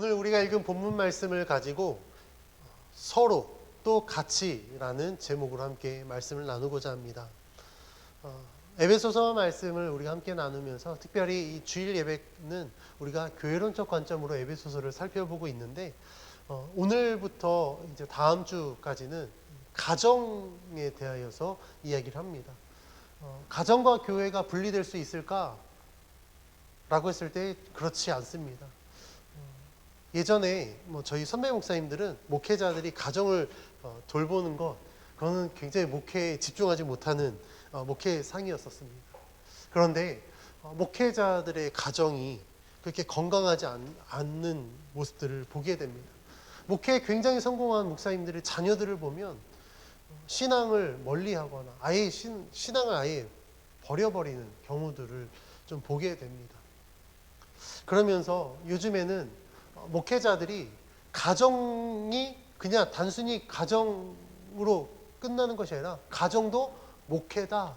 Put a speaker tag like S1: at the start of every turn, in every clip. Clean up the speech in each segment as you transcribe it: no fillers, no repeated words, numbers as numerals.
S1: 오늘 우리가 읽은 본문 말씀을 가지고 서로 또 같이라는 제목으로 함께 말씀을 나누고자 합니다. 에베소서 말씀을 우리가 함께 나누면서 특별히 이 주일 예배는 우리가 교회론적 관점으로 에베소서를 살펴보고 있는데 오늘부터 이제 다음 주까지는 가정에 대하여서 이야기를 합니다. 가정과 교회가 분리될 수 있을까? 라고 했을 때 그렇지 않습니다. 예전에 저희 선배 목사님들은 목회자들이 가정을 돌보는 것, 그거는 굉장히 목회에 집중하지 못하는 목회상이었었습니다. 그런데 목회자들의 가정이 그렇게 건강하지 않는 모습들을 보게 됩니다. 목회에 굉장히 성공한 목사님들의 자녀들을 보면 신앙을 멀리하거나 아예 신앙을 아예 버려버리는 경우들을 좀 보게 됩니다. 그러면서 요즘에는 목회자들이 가정이 그냥 단순히 가정으로 끝나는 것이 아니라 가정도 목회다.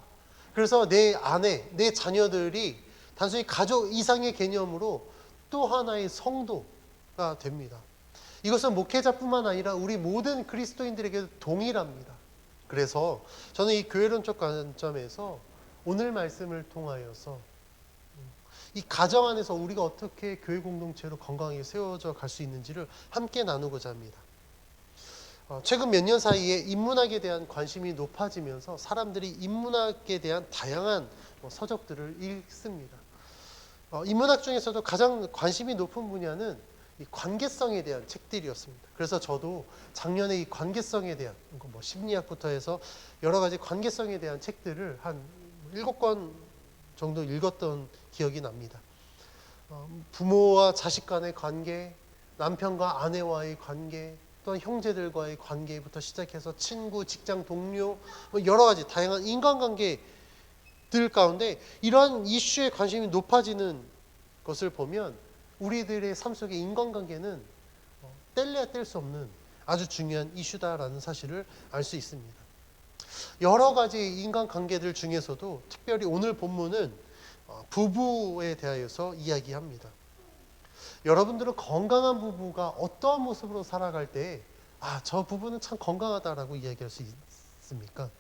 S1: 그래서 내 아내, 내 자녀들이 단순히 가족 이상의 개념으로 또 하나의 성도가 됩니다. 이것은 목회자뿐만 아니라 우리 모든 그리스도인들에게도 동일합니다. 그래서 저는 이 교회론적 관점에서 오늘 말씀을 통하여서 이 가정 안에서 우리가 어떻게 교회 공동체로 건강하게 세워져 갈 수 있는지를 함께 나누고자 합니다. 최근 몇 년 사이에 인문학에 대한 관심이 높아지면서 사람들이 인문학에 대한 다양한 서적들을 읽습니다. 인문학 중에서도 가장 관심이 높은 분야는 이 관계성에 대한 책들이었습니다. 그래서 저도 작년에 이 관계성에 대한 심리학부터 해서 여러 가지 관계성에 대한 책들을 한 7권 정도 읽었던 기억이 납니다. 부모와 자식 간의 관계, 남편과 아내와의 관계, 또한 형제들과의 관계부터 시작해서 친구, 직장 동료, 여러 가지 다양한 인간관계들 가운데 이러한 이슈에 관심이 높아지는 것을 보면 우리들의 삶 속의 인간관계는 뗄래야 뗄 수 없는 아주 중요한 이슈다라는 사실을 알 수 있습니다. 여러 가지 인간관계들 중에서도 특별히 오늘 본문은 부부에 대하여서 이야기합니다. 여러분들은 건강한 부부가 어떠한 모습으로 살아갈 때 저 부부는 참 건강하다라고 이야기할 수 있습니까?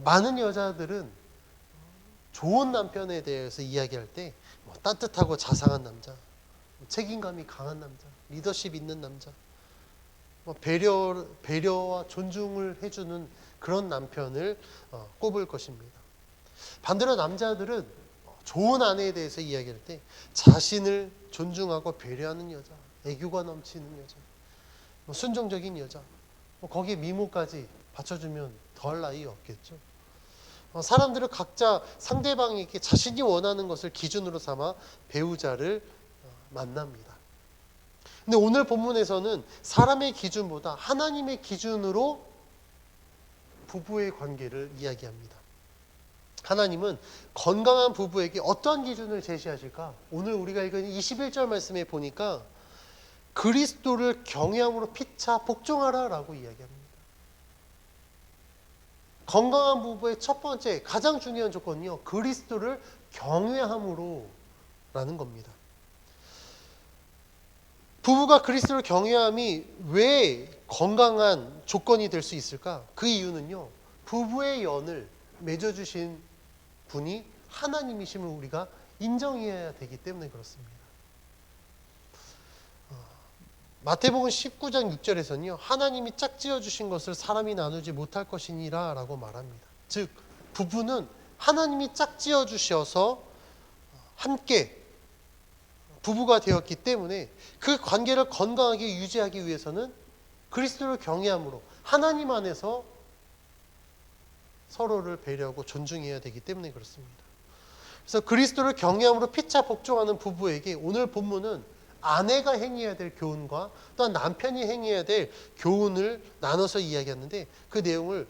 S1: 많은 여자들은 좋은 남편에 대해서 이야기할 때 따뜻하고 자상한 남자, 책임감이 강한 남자, 리더십 있는 남자, 배려와 존중을 해주는 그런 남편을 꼽을 것입니다. 반대로 남자들은 좋은 아내에 대해서 이야기할 때 자신을 존중하고 배려하는 여자, 애교가 넘치는 여자, 순종적인 여자, 거기에 미모까지 받쳐주면 더할 나위 없겠죠. 사람들은 각자 상대방에게 자신이 원하는 것을 기준으로 삼아 배우자를 만납니다. 근데 오늘 본문에서는 사람의 기준보다 하나님의 기준으로 부부의 관계를 이야기합니다. 하나님은 건강한 부부에게 어떠한 기준을 제시하실까? 오늘 우리가 읽은 21절 말씀에 보니까 그리스도를 경외함으로 피차 복종하라 라고 이야기합니다. 건강한 부부의 첫 번째 가장 중요한 조건은요, 그리스도를 경외함으로 라는 겁니다. 부부가 그리스도를 경외함이 왜 건강한 조건이 될 수 있을까? 그 이유는요, 부부의 연을 맺어주신 분이 하나님이심을 우리가 인정해야 되기 때문에 그렇습니다. 마태복음 19장 6절에서는요, 하나님이 짝지어 주신 것을 사람이 나누지 못할 것이니라 라고 말합니다. 즉 부부는 하나님이 짝지어 주셔서 함께 부부가 되었기 때문에 그 관계를 건강하게 유지하기 위해서는 그리스도를 경외함으로 하나님 안에서 서로를 배려하고 존중해야 되기 때문에 그렇습니다. 그래서 그리스도를 경외함으로 피차 복종하는 부부에게 오늘 본문은 아내가 행해야 될 교훈과 또한 남편이 행해야 될 교훈을 나눠서 이야기하는데 그 내용을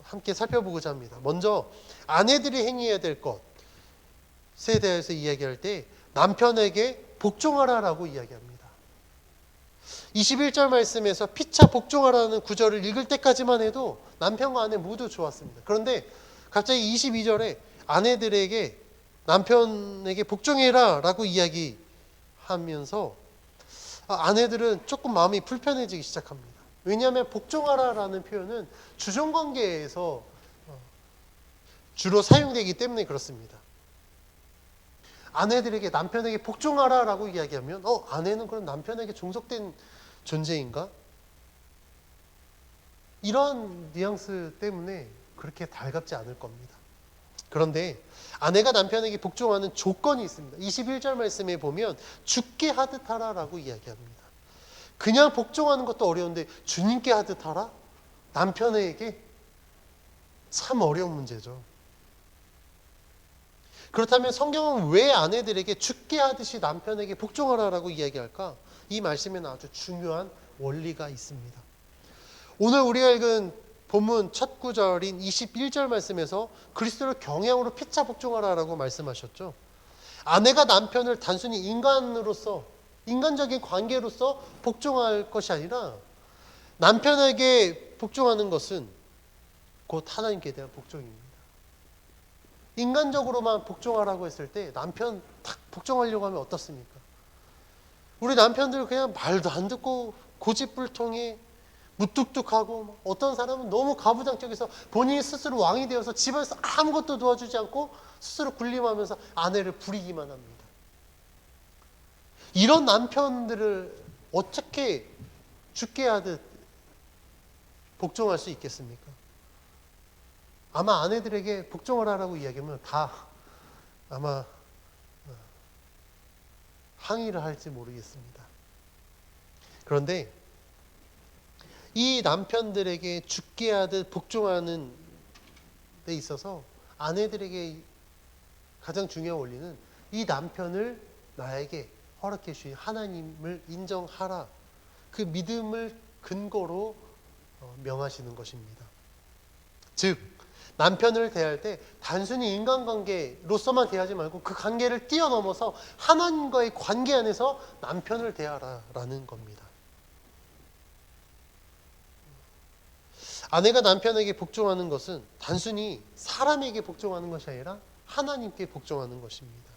S1: 함께 살펴보고자 합니다. 먼저 아내들이 행해야 될 것에 대해서 이야기할 때 남편에게 복종하라라고 이야기합니다. 21절 말씀에서 피차 복종하라는 구절을 읽을 때까지만 해도 남편과 아내 모두 좋았습니다. 그런데 갑자기 22절에 아내들에게 남편에게 복종해라 라고 이야기하는 하면서 아내들은 조금 마음이 불편해지기 시작합니다. 왜냐하면 복종하라라는 표현은 주종관계에서 주로 사용되기 때문에 그렇습니다. 아내들에게 남편에게 복종하라라고 이야기하면 아내는 그럼 남편에게 종속된 존재인가? 이런 뉘앙스 때문에 그렇게 달갑지 않을 겁니다. 그런데 아내가 남편에게 복종하는 조건이 있습니다. 21절 말씀에 보면 주께 하듯 하라라고 이야기합니다. 그냥 복종하는 것도 어려운데 주님께 하듯 하라? 남편에게 참 어려운 문제죠. 그렇다면 성경은 왜 아내들에게 주께 하듯이 남편에게 복종하라라고 이야기할까? 이 말씀에는 아주 중요한 원리가 있습니다. 오늘 우리가 읽은 본문 첫 구절인 21절 말씀에서 그리스도를 경향으로 피차 복종하라라고 말씀하셨죠. 아내가 남편을 단순히 인간적인 관계로서 복종할 것이 아니라 남편에게 복종하는 것은 곧 하나님께 대한 복종입니다. 인간적으로만 복종하라고 했을 때 남편 딱 복종하려고 하면 어떻습니까? 우리 남편들 그냥 말도 안 듣고 고집불통해 무뚝뚝하고, 어떤 사람은 너무 가부장적해서 본인이 스스로 왕이 되어서 집에서 아무것도 도와주지 않고 스스로 군림하면서 아내를 부리기만 합니다. 이런 남편들을 어떻게 죽게 하듯 복종할 수 있겠습니까? 아마 아내들에게 복종을 하라고 이야기하면 다 아마 항의를 할지 모르겠습니다. 그런데 이 남편들에게 죽게 하듯 복종하는 데 있어서 아내들에게 가장 중요한 원리는 이 남편을 나에게 허락해 주신 하나님을 인정하라. 그 믿음을 근거로 명하시는 것입니다. 즉 남편을 대할 때 단순히 인간관계로서만 대하지 말고 그 관계를 뛰어넘어서 하나님과의 관계 안에서 남편을 대하라라는 겁니다. 아내가 남편에게 복종하는 것은 단순히 사람에게 복종하는 것이 아니라 하나님께 복종하는 것입니다.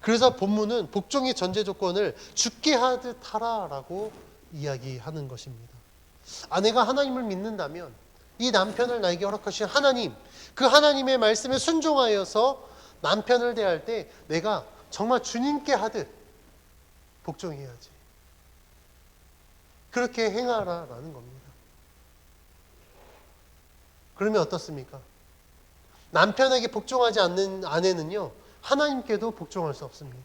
S1: 그래서 본문은 복종의 전제 조건을 주께 하듯 하라라고 이야기하는 것입니다. 아내가 하나님을 믿는다면 이 남편을 나에게 허락하신 하나님, 그 하나님의 말씀에 순종하여서 남편을 대할 때 내가 정말 주님께 하듯 복종해야지. 그렇게 행하라라는 겁니다. 그러면 어떻습니까? 남편에게 복종하지 않는 아내는요, 하나님께도 복종할 수 없습니다.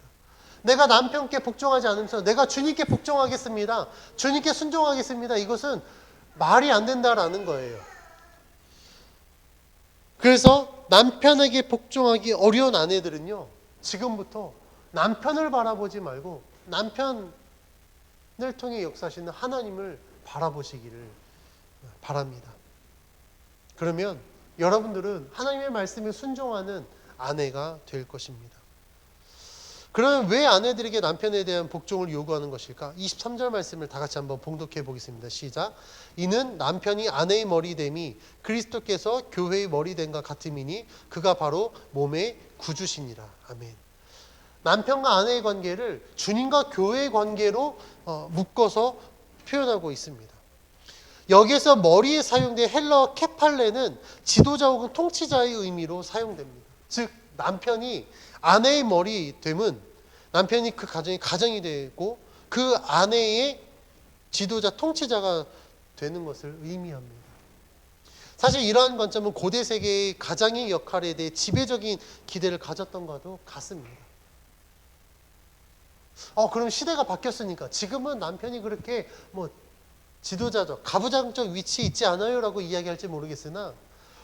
S1: 내가 남편께 복종하지 않으면서 내가 주님께 복종하겠습니다. 주님께 순종하겠습니다. 이것은 말이 안 된다라는 거예요. 그래서 남편에게 복종하기 어려운 아내들은요, 지금부터 남편을 바라보지 말고 남편을 통해 역사하시는 하나님을 바라보시기를 바랍니다. 그러면 여러분들은 하나님의 말씀에 순종하는 아내가 될 것입니다. 그러면 왜 아내들에게 남편에 대한 복종을 요구하는 것일까? 23절 말씀을 다 같이 한번 봉독해 보겠습니다. 시작. 이는 남편이 아내의 머리됨이 그리스도께서 교회의 머리됨과 같음이니 그가 바로 몸의 구주시니라. 아멘. 남편과 아내의 관계를 주님과 교회의 관계로 묶어서 표현하고 있습니다. 여기에서 머리에 사용된 헬러 케팔레는 지도자 혹은 통치자의 의미로 사용됩니다. 즉 남편이 아내의 머리됨은 남편이 그 가정이 되고 그 아내의 지도자 통치자가 되는 것을 의미합니다. 사실 이러한 관점은 고대 세계의 가장의 역할에 대해 지배적인 기대를 가졌던 것과도 같습니다. 그럼 시대가 바뀌었으니까 지금은 남편이 그렇게 지도자적, 가부장적 위치에 있지 않아요 라고 이야기할지 모르겠으나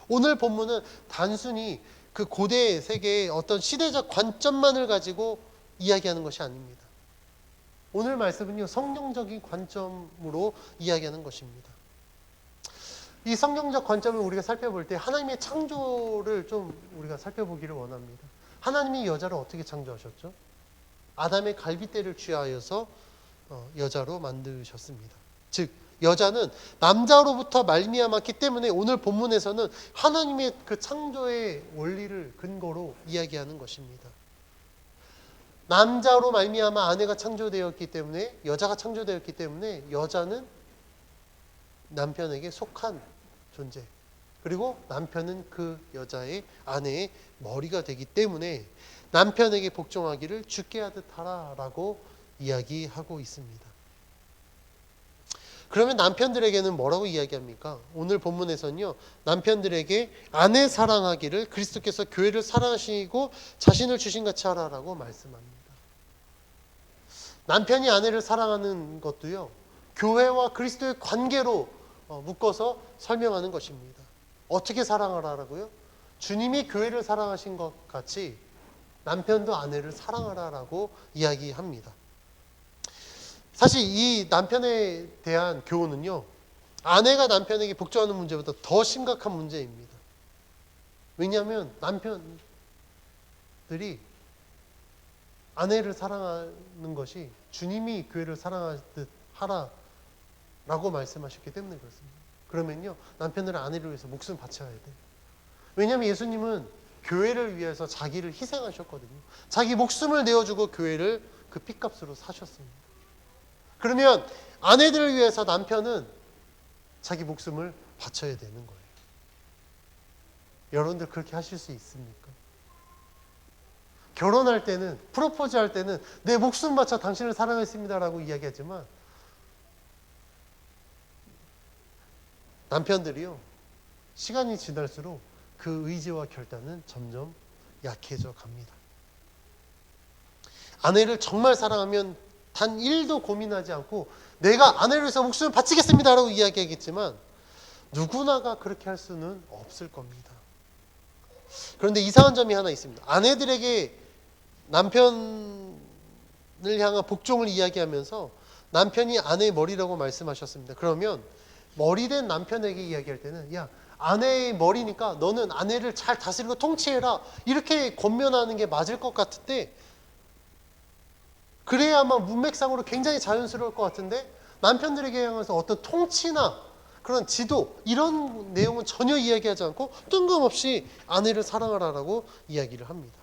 S1: 오늘 본문은 단순히 그 고대 세계의 어떤 시대적 관점만을 가지고 이야기하는 것이 아닙니다. 오늘 말씀은요, 성경적인 관점으로 이야기하는 것입니다. 이 성경적 관점을 우리가 살펴볼 때 하나님의 창조를 좀 우리가 살펴보기를 원합니다. 하나님이 여자를 어떻게 창조하셨죠? 아담의 갈빗대를 취하여서 여자로 만드셨습니다. 즉 여자는 남자로부터 말미암았기 때문에 오늘 본문에서는 하나님의 그 창조의 원리를 근거로 이야기하는 것입니다. 남자로 말미암아 아내가 창조되었기 때문에, 여자가 창조되었기 때문에 여자는 남편에게 속한 존재, 그리고 남편은 그 여자의 아내의 머리가 되기 때문에 남편에게 복종하기를 주께 하듯 하라라고 이야기하고 있습니다. 그러면 남편들에게는 뭐라고 이야기합니까? 오늘 본문에서는요, 남편들에게 아내 사랑하기를 그리스도께서 교회를 사랑하시고 자신을 주신 같이 하라라고 말씀합니다. 남편이 아내를 사랑하는 것도요, 교회와 그리스도의 관계로 묶어서 설명하는 것입니다. 어떻게 사랑하라라고요? 주님이 교회를 사랑하신 것 같이 남편도 아내를 사랑하라라고 이야기합니다. 사실 이 남편에 대한 교훈은요, 아내가 남편에게 복종하는 문제보다 더 심각한 문제입니다. 왜냐하면 남편들이 아내를 사랑하는 것이 주님이 교회를 사랑하듯 하라라고 말씀하셨기 때문에 그렇습니다. 그러면요, 남편들은 아내를 위해서 목숨 바쳐야 돼요. 왜냐하면 예수님은 교회를 위해서 자기를 희생하셨거든요. 자기 목숨을 내어주고 교회를 그 핏값으로 사셨습니다. 그러면 아내들을 위해서 남편은 자기 목숨을 바쳐야 되는 거예요. 여러분들 그렇게 하실 수 있습니까? 결혼할 때는, 프로포즈 할 때는 내 목숨 바쳐 당신을 사랑했습니다라고 이야기하지만 남편들이요, 시간이 지날수록 그 의지와 결단은 점점 약해져 갑니다. 아내를 정말 사랑하면 단 1도 고민하지 않고 내가 아내를 위해서 목숨을 바치겠습니다라고 이야기하겠지만 누구나가 그렇게 할 수는 없을 겁니다. 그런데 이상한 점이 하나 있습니다. 아내들에게 남편을 향한 복종을 이야기하면서 남편이 아내의 머리라고 말씀하셨습니다. 그러면 머리된 남편에게 이야기할 때는, 야, 아내의 머리니까 너는 아내를 잘 다스리고 통치해라, 이렇게 권면하는 게 맞을 것 같은데, 그래야만 문맥상으로 굉장히 자연스러울 것 같은데, 남편들에게 향해서 어떤 통치나 그런 지도, 이런 내용은 전혀 이야기하지 않고 뜬금없이 아내를 사랑하라라고 이야기를 합니다.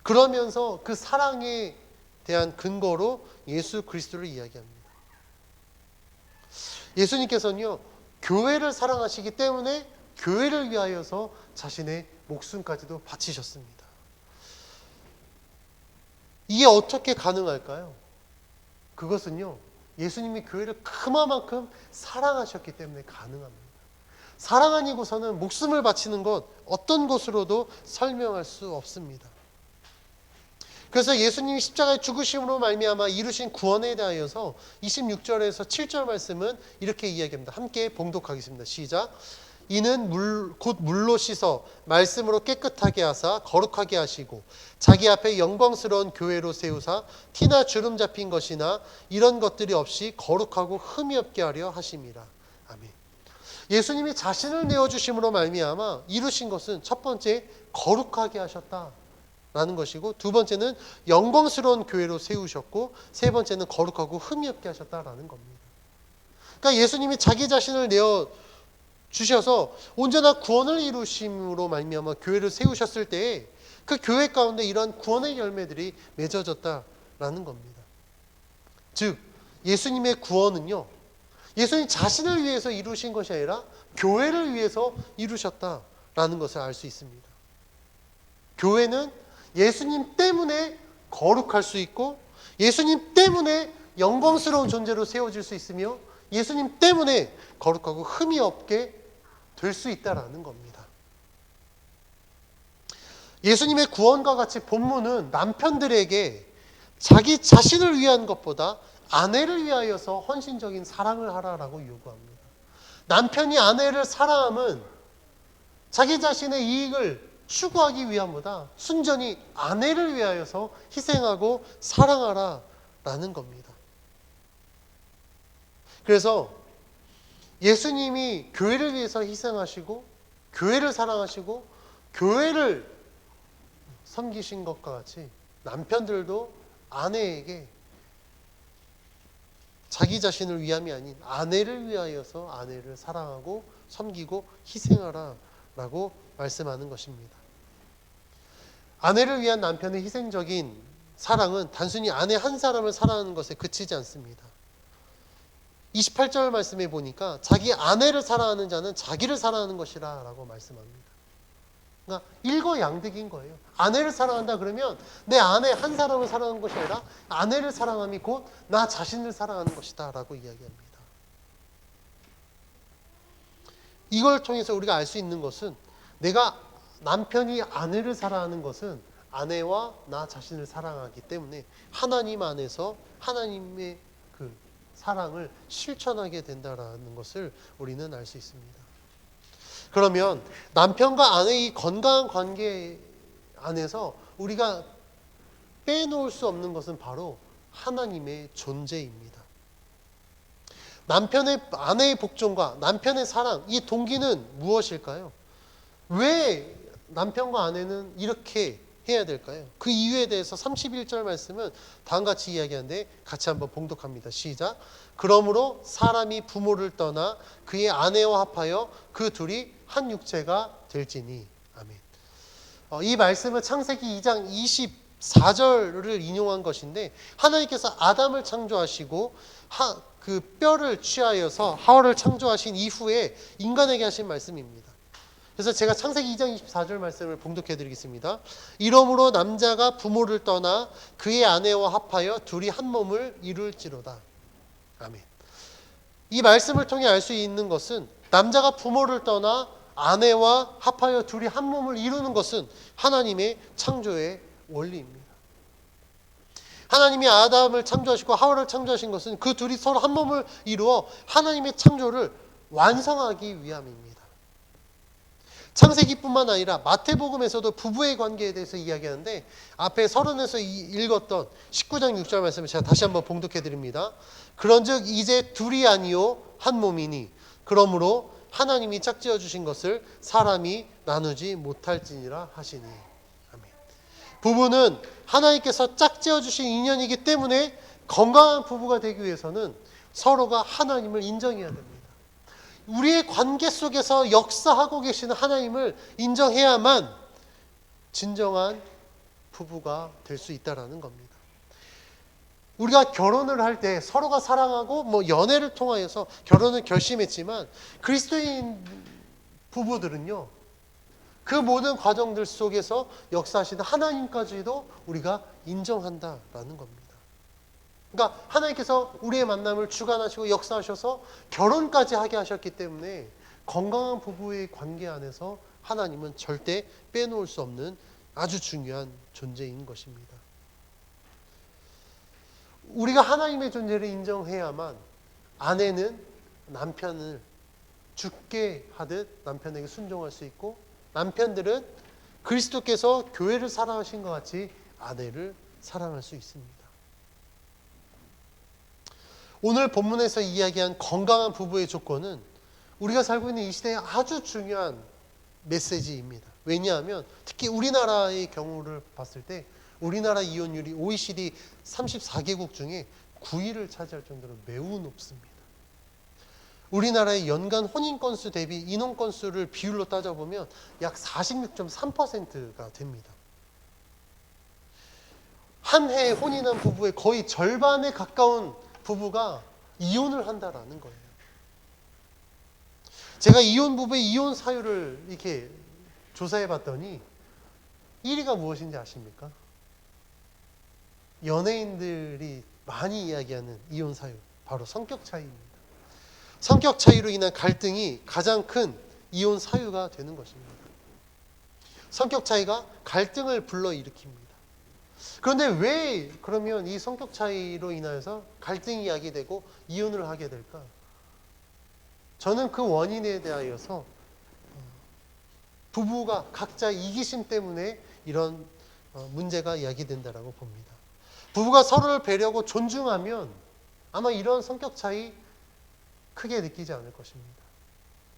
S1: 그러면서 그 사랑에 대한 근거로 예수 그리스도를 이야기합니다. 예수님께서는요, 교회를 사랑하시기 때문에 교회를 위하여서 자신의 목숨까지도 바치셨습니다. 이게 어떻게 가능할까요? 그것은요, 예수님이 교회를 그만큼 사랑하셨기 때문에 가능합니다. 사랑 아니고서는 목숨을 바치는 것, 어떤 것으로도 설명할 수 없습니다. 그래서 예수님이 십자가의 죽으심으로 말미암아 이루신 구원에 대하여서 26절에서 7절 말씀은 이렇게 이야기합니다. 함께 봉독하겠습니다. 시작. 이는 곧 물로 씻어 말씀으로 깨끗하게 하사 거룩하게 하시고 자기 앞에 영광스러운 교회로 세우사 티나 주름 잡힌 것이나 이런 것들이 없이 거룩하고 흠이 없게 하려 하심이라. 아멘. 예수님이 자신을 내어주심으로 말미암아 이루신 것은 첫 번째, 거룩하게 하셨다 라는 것이고, 두 번째는 영광스러운 교회로 세우셨고, 세 번째는 거룩하고 흠이 없게 하셨다라는 겁니다. 그러니까 예수님이 자기 자신을 내어 주셔서 온전한 구원을 이루심으로 말미암아 교회를 세우셨을 때에 그 교회 가운데 이러한 구원의 열매들이 맺어졌다라는 겁니다. 즉 예수님의 구원은요, 예수님 자신을 위해서 이루신 것이 아니라 교회를 위해서 이루셨다라는 것을 알 수 있습니다. 교회는 예수님 때문에 거룩할 수 있고, 예수님 때문에 영광스러운 존재로 세워질 수 있으며, 예수님 때문에 거룩하고 흠이 없게 될 수 있다라는 겁니다. 예수님의 구원과 같이 본문은 남편들에게 자기 자신을 위한 것보다 아내를 위하여서 헌신적인 사랑을 하라라고 요구합니다. 남편이 아내를 사랑함은 자기 자신의 이익을 추구하기 위함보다 순전히 아내를 위하여서 희생하고 사랑하라라는 겁니다. 그래서 예수님이 교회를 위해서 희생하시고 교회를 사랑하시고 교회를 섬기신 것과 같이 남편들도 아내에게 자기 자신을 위함이 아닌 아내를 위하여서 아내를 사랑하고 섬기고 희생하라라고 말씀하는 것입니다. 아내를 위한 남편의 희생적인 사랑은 단순히 아내 한 사람을 사랑하는 것에 그치지 않습니다. 28절 말씀에 보니까 자기 아내를 사랑하는 자는 자기를 사랑하는 것이라 라고 말씀합니다. 그러니까 일거양득인 거예요. 아내를 사랑한다 그러면 내 아내 한 사람을 사랑하는 것이 아니라 아내를 사랑함이 곧 나 자신을 사랑하는 것이다 라고 이야기합니다. 이걸 통해서 우리가 알 수 있는 것은 내가 남편이 아내를 사랑하는 것은 아내와 나 자신을 사랑하기 때문에 하나님 안에서 하나님의 그 사랑을 실천하게 된다라는 것을 우리는 알 수 있습니다. 그러면 남편과 아내의 건강한 관계 안에서 우리가 빼놓을 수 없는 것은 바로 하나님의 존재입니다. 아내의 복종과 남편의 사랑, 이 동기는 무엇일까요? 왜 남편과 아내는 이렇게 해야 될까요? 그 이유에 대해서 31절 말씀은 다음과 같이 이야기하는데 같이 한번 봉독합니다. 시작. 그러므로 사람이 부모를 떠나 그의 아내와 합하여 그 둘이 한 육체가 될지니. 아멘. 이 말씀은 창세기 2장 24절을 인용한 것인데 하나님께서 아담을 창조하시고 그 뼈를 취하여서 하와를 창조하신 이후에 인간에게 하신 말씀입니다. 그래서 제가 창세기 2장 24절 말씀을 봉독해 드리겠습니다. 이러므로 남자가 부모를 떠나 그의 아내와 합하여 둘이 한 몸을 이룰지로다. 아멘. 이 말씀을 통해 알 수 있는 것은 남자가 부모를 떠나 아내와 합하여 둘이 한 몸을 이루는 것은 하나님의 창조의 원리입니다. 하나님이 아담을 창조하시고 하와를 창조하신 것은 그 둘이 서로 한 몸을 이루어 하나님의 창조를 완성하기 위함입니다. 창세기뿐만 아니라 마태복음에서도 부부의 관계에 대해서 이야기하는데 앞에 서론에서 읽었던 19장 6절 말씀을 제가 다시 한번 봉독해 드립니다. 그런즉 이제 둘이 아니요 한 몸이니 그러므로 하나님이 짝지어 주신 것을 사람이 나누지 못할지니라 하시니. 아멘. 부부는 하나님께서 짝지어 주신 인연이기 때문에 건강한 부부가 되기 위해서는 서로가 하나님을 인정해야 됩니다. 우리의 관계 속에서 역사하고 계시는 하나님을 인정해야만 진정한 부부가 될 수 있다는 겁니다. 우리가 결혼을 할 때 서로가 사랑하고 연애를 통하여서 결혼을 결심했지만 그리스도인 부부들은요, 그 모든 과정들 속에서 역사하시는 하나님까지도 우리가 인정한다라는 겁니다. 그러니까 하나님께서 우리의 만남을 주관하시고 역사하셔서 결혼까지 하게 하셨기 때문에 건강한 부부의 관계 안에서 하나님은 절대 빼놓을 수 없는 아주 중요한 존재인 것입니다. 우리가 하나님의 존재를 인정해야만 아내는 남편을 죽게 하듯 남편에게 순종할 수 있고 남편들은 그리스도께서 교회를 사랑하신 것 같이 아내를 사랑할 수 있습니다. 오늘 본문에서 이야기한 건강한 부부의 조건은 우리가 살고 있는 이 시대에 아주 중요한 메시지입니다. 왜냐하면 특히 우리나라의 경우를 봤을 때 우리나라 이혼율이 OECD 34개국 중에 9위를 차지할 정도로 매우 높습니다. 우리나라의 연간 혼인 건수 대비 인혼 건수를 비율로 따져보면 약 46.3%가 됩니다. 한 해에 혼인한 부부의 거의 절반에 가까운 부부가 이혼을 한다라는 거예요. 제가 이혼 부부의 이혼 사유를 이렇게 조사해 봤더니 1위가 무엇인지 아십니까? 연예인들이 많이 이야기하는 이혼 사유, 바로 성격 차이입니다. 성격 차이로 인한 갈등이 가장 큰 이혼 사유가 되는 것입니다. 성격 차이가 갈등을 불러일으킵니다. 그런데 왜 그러면 이 성격 차이로 인하여서 갈등이 야기되고 이혼을 하게 될까? 저는 그 원인에 대하여서 부부가 각자 이기심 때문에 이런 문제가 야기된다라고 봅니다. 부부가 서로를 배려하고 존중하면 아마 이런 성격 차이 크게 느끼지 않을 것입니다.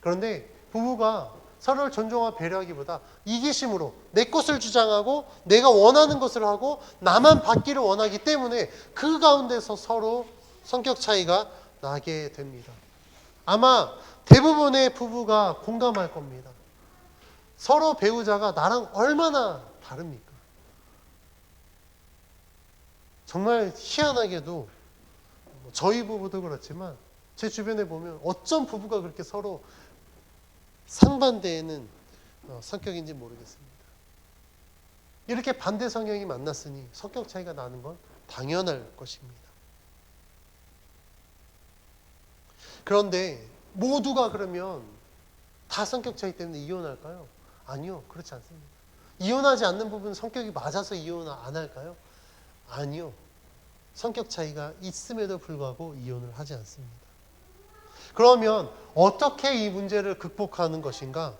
S1: 그런데 부부가 서로를 존중하고 배려하기보다 이기심으로 내 것을 주장하고 내가 원하는 것을 하고 나만 받기를 원하기 때문에 그 가운데서 서로 성격 차이가 나게 됩니다. 아마 대부분의 부부가 공감할 겁니다. 서로 배우자가 나랑 얼마나 다릅니까? 정말 희한하게도 저희 부부도 그렇지만 제 주변에 보면 어쩜 부부가 그렇게 서로 상반되는 성격인지 모르겠습니다. 이렇게 반대 성향이 만났으니 성격 차이가 나는 건 당연할 것입니다. 그런데 모두가 그러면 다 성격 차이 때문에 이혼할까요? 아니요, 그렇지 않습니다. 이혼하지 않는 부분은 성격이 맞아서 이혼을 안 할까요? 아니요. 성격 차이가 있음에도 불구하고 이혼을 하지 않습니다. 그러면 어떻게 이 문제를 극복하는 것인가?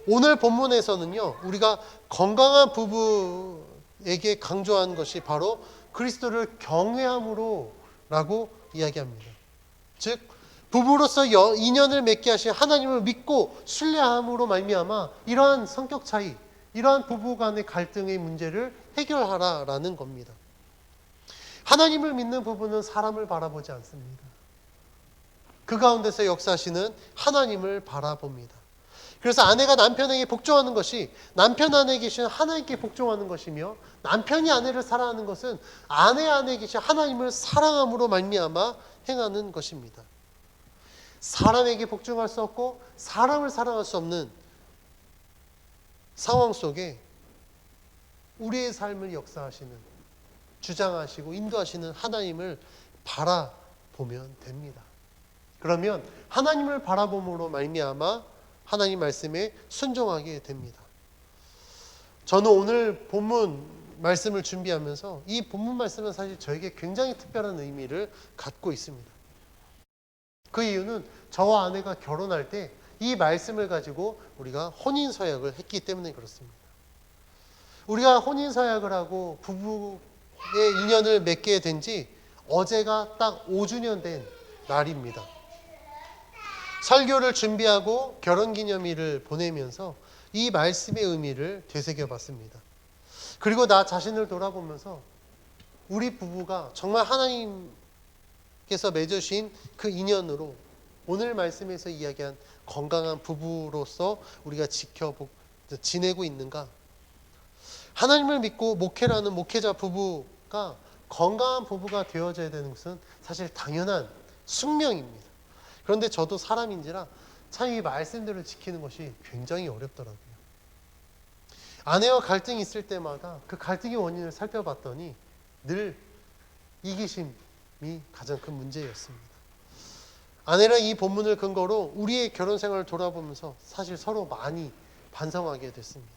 S1: 오늘 본문에서는요, 우리가 건강한 부부에게 강조한 것이 바로 그리스도를 경외함으로 라고 이야기합니다. 즉, 부부로서 인연을 맺게 하신 하나님을 믿고 신뢰함으로 말미암아 이러한 성격 차이, 이러한 부부 간의 갈등의 문제를 해결하라라는 겁니다. 하나님을 믿는 부부는 사람을 바라보지 않습니다. 그 가운데서 역사하시는 하나님을 바라봅니다. 그래서 아내가 남편에게 복종하는 것이 남편 안에 계신 하나님께 복종하는 것이며, 남편이 아내를 사랑하는 것은 아내 안에 계신 하나님을 사랑함으로 말미암아 행하는 것입니다. 사람에게 복종할 수 없고 사람을 사랑할 수 없는 상황 속에 우리의 삶을 역사하시는, 주장하시고 인도하시는 하나님을 바라보면 됩니다. 그러면 하나님을 바라봄으로 말미암아 하나님 말씀에 순종하게 됩니다. 저는 오늘 본문 말씀을 준비하면서 이 본문 말씀은 사실 저에게 굉장히 특별한 의미를 갖고 있습니다. 그 이유는 저와 아내가 결혼할 때 이 말씀을 가지고 우리가 혼인서약을 했기 때문에 그렇습니다. 우리가 혼인서약을 하고 부부의 인연을 맺게 된 지 어제가 딱 5주년 된 날입니다. 설교를 준비하고 결혼기념일을 보내면서 이 말씀의 의미를 되새겨봤습니다. 그리고 나 자신을 돌아보면서 우리 부부가 정말 하나님께서 맺으신 그 인연으로 오늘 말씀에서 이야기한 건강한 부부로서 우리가 지내고 있는가? 하나님을 믿고 목회라는 목회자 부부가 건강한 부부가 되어져야 되는 것은 사실 당연한 숙명입니다. 그런데 저도 사람인지라 참 이 말씀들을 지키는 것이 굉장히 어렵더라고요. 아내와 갈등이 있을 때마다 그 갈등의 원인을 살펴봤더니 늘 이기심이 가장 큰 문제였습니다. 아내랑 이 본문을 근거로 우리의 결혼 생활을 돌아보면서 사실 서로 많이 반성하게 됐습니다.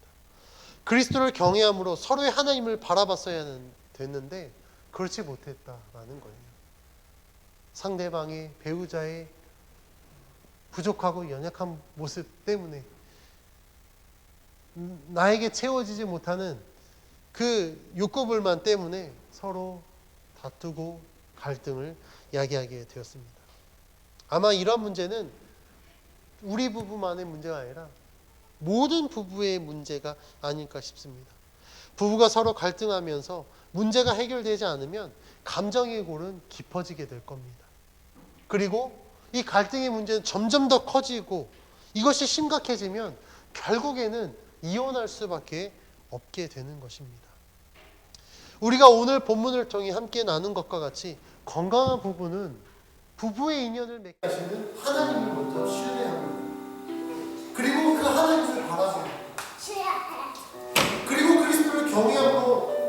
S1: 그리스도를 경외함으로 서로의 하나님을 바라봤어야 됐는데 그렇지 못했다라는 거예요. 상대방의, 배우자의 부족하고 연약한 모습 때문에 나에게 채워지지 못하는 그 욕구불만 때문에 서로 다투고 갈등을 야기하게 되었습니다. 아마 이런 문제는 우리 부부만의 문제가 아니라 모든 부부의 문제가 아닐까 싶습니다. 부부가 서로 갈등하면서 문제가 해결되지 않으면 감정의 골은 깊어지게 될 겁니다. 그리고 이 갈등의 문제는 점점 더 커지고 이것이 심각해지면 결국에는 이혼할 수밖에 없게 되는 것입니다. 우리가 오늘 본문을 통해 함께 나눈 것과 같이 건강한 부부는 부부의 인연을 맺게 하시는 하나님을 먼저 신뢰합니다. 그리고 그 하나님을 바라봅니다. 그리고 그리스도를 경외함으로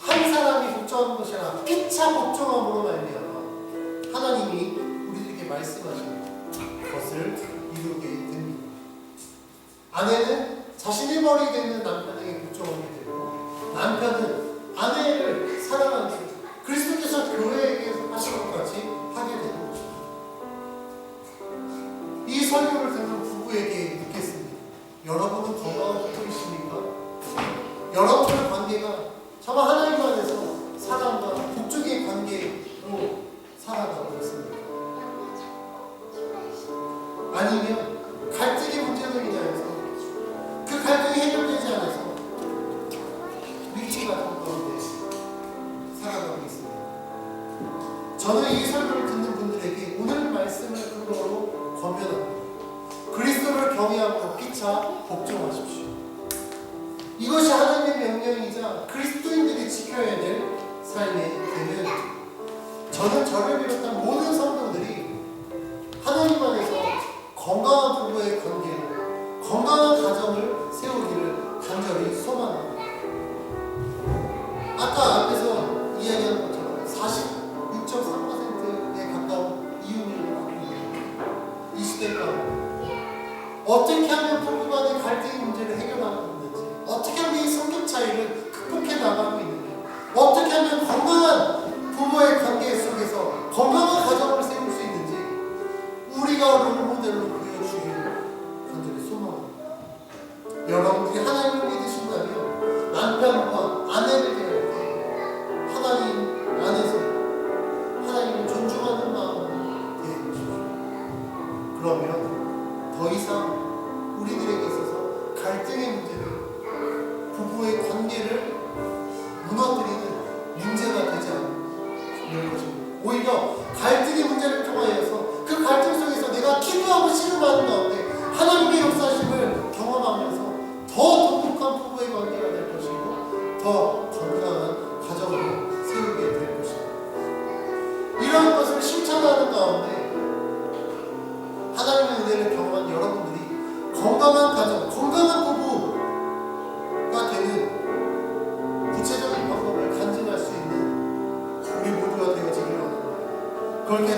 S1: 한 사람이 복종하는 것이 아니라 피차 복종함으로 말미암아 하나님이 우리들에게 말씀하시는 것을 이루게 됩니다. 아내는 자신의 머리 되는 남편에게 복종하게 되고, 남편은 아내를 사랑하는 그리스도께서 교회에게 하신 것 같이 하게 되는 것입니다. 이 설교를 듣는 부부에게 묻겠습니다. 여러분은 건강한 부부이십니까? 여러분의 관계가 정말 하나님 안에서 사랑과 복종의 관계로 살아가고 있습니까? 아니면 갈등의 문제로 인하여서 그 갈등이 해결되지 않아서 위기 같은 가운데 살아가고 있습니다. 저는 이 설교를 듣는 분들에게 오늘 말씀을 근거로 권면합니다. 그리스도를 경외하고 피차 복종하십시오. 이것이 하나님의 명령이자 그리스도인들이 지켜야 될 삶의 때는 저는 저를 비롯한 모든 성도들이 하나님 안에서 건강한 부부의 관계로 건강한 가정을 세우기를 간절히 소망합니다. 아까 앞에서 이야기한 것처럼 46.3%에 가까운 이혼율을 갖고 있는 이 시대 가운데 어떻게 하면 부부 간의 갈등 문제를 해결하고 있는지, 어떻게 하면 이 성격 차이를 극복해 나가고 있는지, 어떻게 하면 건강한 부부의 관계 속에서 건강한 가정을 세울 수 있는지 우리가 롤모델로 보여주기를 간절히 소망합니다. 여러분들이 하나님을 믿으신다면 남편과 아내를 대할 때 하나님 안에서 하나님을 존중하는 마음으로 대해주십시오. 그러면 더 이상 우리들에게 있어서 갈등의 문제를, 부부의 관계를 무너뜨리는 문제가 되지 않는 것입니다. 오히려 갈등의 문제를 통하여서 그 갈등 속에서 내가 기도하고 신음하는 가운데 하나님의 역사심을 경험하면서 더 돈독한 부부의 관계가 될 것이고 더 건강한 가정을 세우게 될 것입니다. 이러한 것을 실천하는 가운데 하나님의 은혜를 경험한 여러분들이 건강한 가정, 건강한 부부가 되는 구체적인 방법을 간증할 수 있는 우리 모두가 되어지기를 원합니다. 그렇게